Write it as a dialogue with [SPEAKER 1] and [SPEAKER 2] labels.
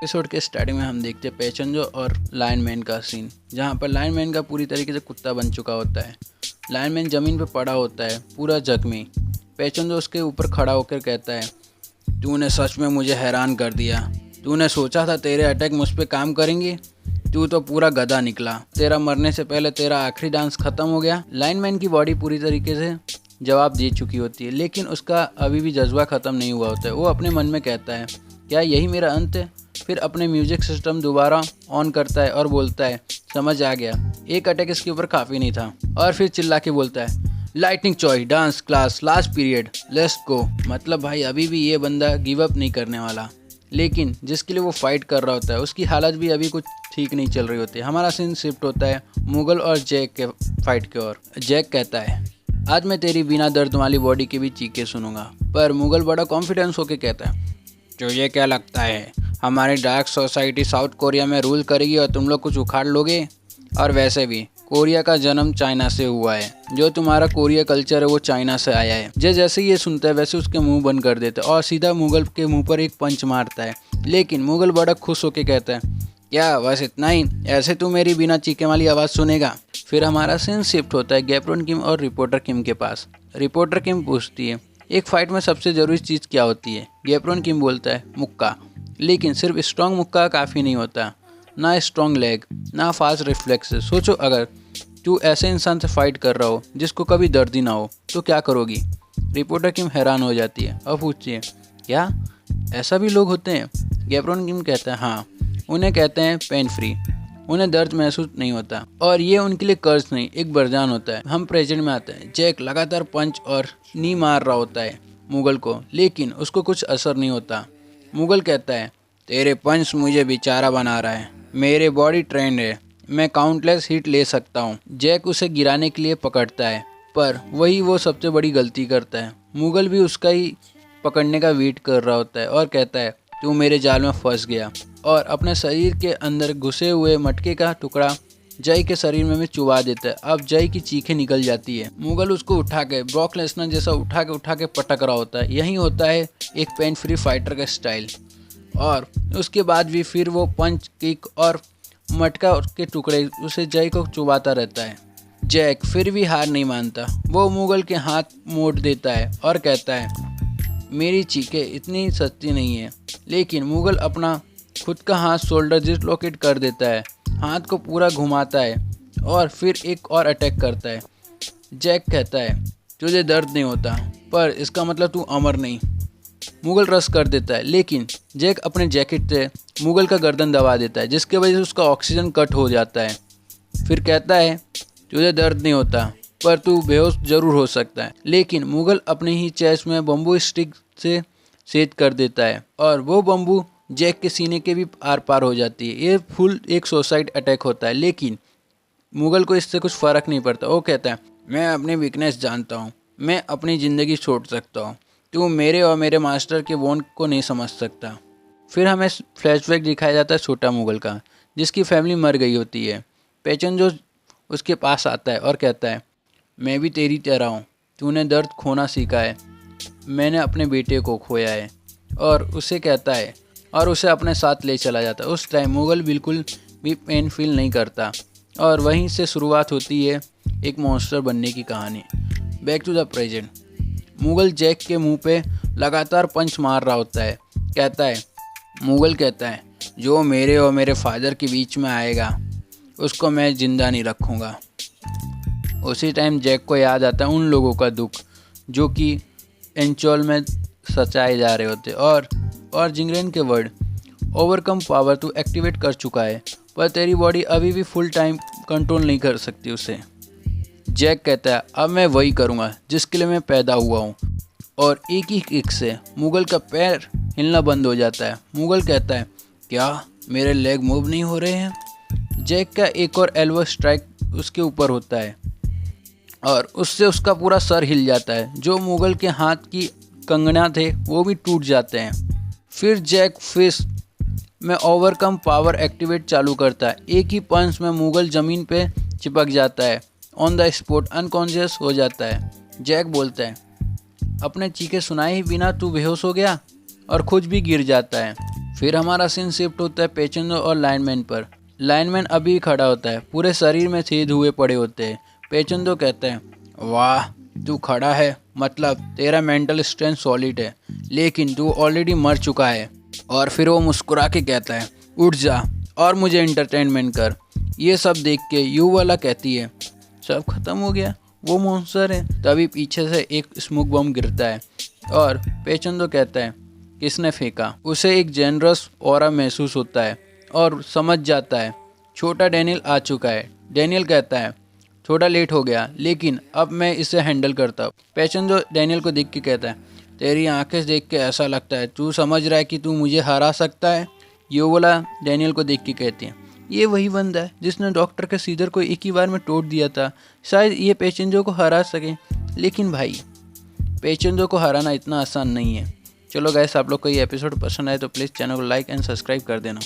[SPEAKER 1] Episode के starting में हम देखते हैं पैचेंजो और लायनमैन का सीन, जहाँ पर लायनमैन का पूरी तरीके से कुत्ता बन चुका होता है। लायनमैन ज़मीन पर पड़ा होता है पूरा जख्मी। पैचेंजो उसके ऊपर खड़ा होकर कहता है, तूने सच में मुझे हैरान कर दिया। तूने सोचा था तेरे अटैक मुझ पर काम करेंगे? तू तो पूरा गधा निकला। तेरा मरने से पहले तेरा आखिरी डांस खत्म हो गया। लायनमैन की बॉडी पूरी तरीके से जवाब दे चुकी होती है, लेकिन उसका अभी भी जज्बा ख़त्म नहीं हुआ होता है। वो अपने मन में कहता है, क्या यही मेरा अंत है? फिर अपने म्यूजिक सिस्टम दोबारा ऑन करता है और बोलता है, समझ आ गया, एक अटैक इसके ऊपर काफ़ी नहीं था। और फिर चिल्ला के बोलता है, lightning choice dance class last period let's go. मतलब भाई अभी भी ये बंदा गिव अप नहीं करने वाला, लेकिन जिसके लिए वो फाइट कर रहा होता है उसकी हालत भी अभी कुछ ठीक नहीं चल रही होती है। हमारा सीन शिफ्ट होता है मुगल और जैक के फाइट की ओर। जैक कहता है, आज मैं तेरी बिना दर्द वाली बॉडी की भी चीखें सुनूंगा। पर मुगल बड़ा कॉन्फिडेंस होके कहता है, तुझे क्या लगता है हमारी डार्क सोसाइटी साउथ कोरिया में रूल करेगी और तुम लोग कुछ उखाड़ लोगे? और वैसे भी कोरिया का जन्म चाइना से हुआ है, जो तुम्हारा कोरिया कल्चर है वो चाइना से आया है। जैसे ही ये सुनता है वैसे उसके मुंह बंद कर देता है और सीधा मुगल के मुंह पर एक पंच मारता है। लेकिन मुगल बड़ा खुश होके कहता है, क्या बस इतना ही? ऐसे तू मेरी बिना चीखे वाली आवाज़ सुनेगा? फिर हमारा सीन शिफ्ट होता है गैब्रोन किम और रिपोर्टर किम के पास। रिपोर्टर किम पूछती है, एक फाइट में सबसे ज़रूरी चीज़ क्या होती है? गैब्रोन किम बोलता है, मुक्का। लेकिन सिर्फ स्ट्रॉन्ग मुक्का काफ़ी नहीं होता, ना स्ट्रॉन्ग लेग, ना फास्ट रिफ्लेक्सेस। सोचो, अगर तू ऐसे इंसान से फाइट कर रहा हो जिसको कभी दर्द ही ना हो, तो क्या करोगी? रिपोर्टर किम हैरान हो जाती है और पूछती है, क्या ऐसा भी लोग होते हैं? गैब्रोन किम कहता है, हाँ, उन्हें कहते हैं पेन फ्री। उन्हें दर्द महसूस नहीं होता और ये उनके लिए कर्ज नहीं, एक वरदान होता है। हम प्रेजेंट में आते हैं। जैक लगातार पंच और नी मार रहा होता है मुगल को, लेकिन उसको कुछ असर नहीं होता। मुगल कहता है, तेरे पंच मुझे बेचारा बना रहा है। मेरे बॉडी ट्रेंड है, मैं काउंटलेस हिट ले सकता हूँ। जैक उसे गिराने के लिए पकड़ता है, पर वही वो सबसे बड़ी गलती करता है। मुगल भी उसका ही पकड़ने का वेट कर रहा होता है और कहता है, तू मेरे जाल में फंस गया। और अपने शरीर के अंदर घुसे हुए मटके का टुकड़ा जय के शरीर में चुबा देता है। अब जय की चीखें निकल जाती है। मुगल उसको उठा के ब्रॉक लेसनर जैसा उठा के पटक रहा होता है। यही होता है एक पेन फ्री फाइटर का स्टाइल। और उसके बाद भी फिर वो पंच किक और मटका के टुकड़े उसे जय को चुबाता रहता है। जैक फिर भी हार नहीं मानता। वो मुगल के हाथ मोड़ देता है और कहता है, मेरी चीखें इतनी सस्ती नहीं है। लेकिन मुगल अपना खुद का हाथ शोल्डर डिसलोकेट कर देता है, हाथ को पूरा घुमाता है और फिर एक और अटैक करता है। जैक कहता है, तुझे दर्द नहीं होता, पर इसका मतलब तू अमर नहीं। मुगल रस कर देता है, लेकिन जैक अपने जैकेट से मुगल का गर्दन दबा देता है, जिसकी वजह से उसका ऑक्सीजन कट हो जाता है। फिर कहता है, तुझे दर्द नहीं होता, पर तू बेहोश जरूर हो सकता है। लेकिन मुगल अपने ही चेस्ट में बम्बू स्टिक से छेद कर देता है और वो बम्बू जैक के सीने के भी आर पार हो जाती है। ये फुल एक सुसाइड अटैक होता है, लेकिन मुगल को इससे कुछ फ़र्क नहीं पड़ता। वो कहता है, मैं अपनी वीकनेस जानता हूँ, मैं अपनी ज़िंदगी छोड़ सकता हूँ, तू मेरे और मेरे मास्टर के बॉन्ड को नहीं समझ सकता। फिर हमें फ्लैशबैक दिखाया जाता है छोटा मुगल का, जिसकी फैमिली मर गई होती है। पैचेंजो उसके पास आता है और कहता है, मैं भी तेरी तरह हूँ, तूने दर्द खोना सीखा है, मैंने अपने बेटे को खोया है। और उसे कहता है और उसे अपने साथ ले चला जाता है। उस टाइम मुगल बिल्कुल भी पेन फील नहीं करता और वहीं से शुरुआत होती है एक मॉन्स्टर बनने की कहानी। Back to the present. Mughal Jack के मुंह पे लगातार पंच मार रहा होता है। मुगल कहता है, जो मेरे और मेरे फादर के बीच में आएगा उसको मैं जिंदा नहीं रखूँगा। उसी टाइम जैक को याद आता है उन लोगों का दुख जो कि एंचोल में सचाए जा रहे होते। और जिंगरेन के वर्ड, ओवरकम पावर तू एक्टिवेट कर चुका है, पर तेरी बॉडी अभी भी फुल टाइम कंट्रोल नहीं कर सकती उसे। जैक कहता है, अब मैं वही करूँगा जिसके लिए मैं पैदा हुआ हूँ। और एक ही किक से मुगल का पैर हिलना बंद हो जाता है। मुगल कहता है, क्या मेरे लेग मूव नहीं हो रहे हैं? जैक का एक और एल्बो स्ट्राइक उसके ऊपर होता है और उससे उसका पूरा सर हिल जाता है। जो मुगल के हाथ की कंगना थे वो भी टूट जाते हैं। फिर जैक फिस्ट में ओवरकम पावर एक्टिवेट चालू करता है। एक ही पंच में मुगल ज़मीन पे चिपक जाता है, ऑन द स्पॉट अनकॉन्शियस हो जाता है। जैक बोलता है, अपने चीखे सुनाए ही बिना तू बेहोश हो गया, और खुद भी गिर जाता है। फिर हमारा सीन शिफ्ट होता है पेचेंजो और लाइनमैन पर। लाइनमैन अभी खड़ा होता है, पूरे शरीर में छेद हुए पड़े होते हैं। पेचेंजो कहते हैं, वाह तू खड़ा है, मतलब तेरा मेंटल स्ट्रेंथ सॉलिड है, लेकिन तू ऑलरेडी मर चुका है। और फिर वो मुस्कुरा के कहता है, उठ जा और मुझे एंटरटेनमेंट कर। ये सब देख के युवाला कहती है, सब खत्म हो गया, वो मॉन्स्टर है। तभी पीछे से एक स्मोक बम गिरता है और पेचेंजो कहता है, किसने फेंका। उसे एक जेनरस ऑरा महसूस होता है और समझ जाता है छोटा डैनियल आ चुका है। डैनियल कहता है, थोड़ा लेट हो गया, लेकिन अब मैं इसे हैंडल करता हूँ। पेचेंजो डैनियल को देख के कहता है, तेरी आंखें देख के ऐसा लगता है तू समझ रहा है कि तू मुझे हरा सकता है। युवाला डैनियल को देख के कहती है, ये वही बंदा है जिसने डॉक्टर के सीजर को एक ही बार में तोड़ दिया था, शायद ये पेचेंजो को हरा सके। लेकिन भाई पेचेंजो को हराना इतना आसान नहीं है। चलो गाइस, आप लोग को ये एपिसोड पसंद आए तो प्लीज़ चैनल को लाइक एंड सब्सक्राइब कर देना।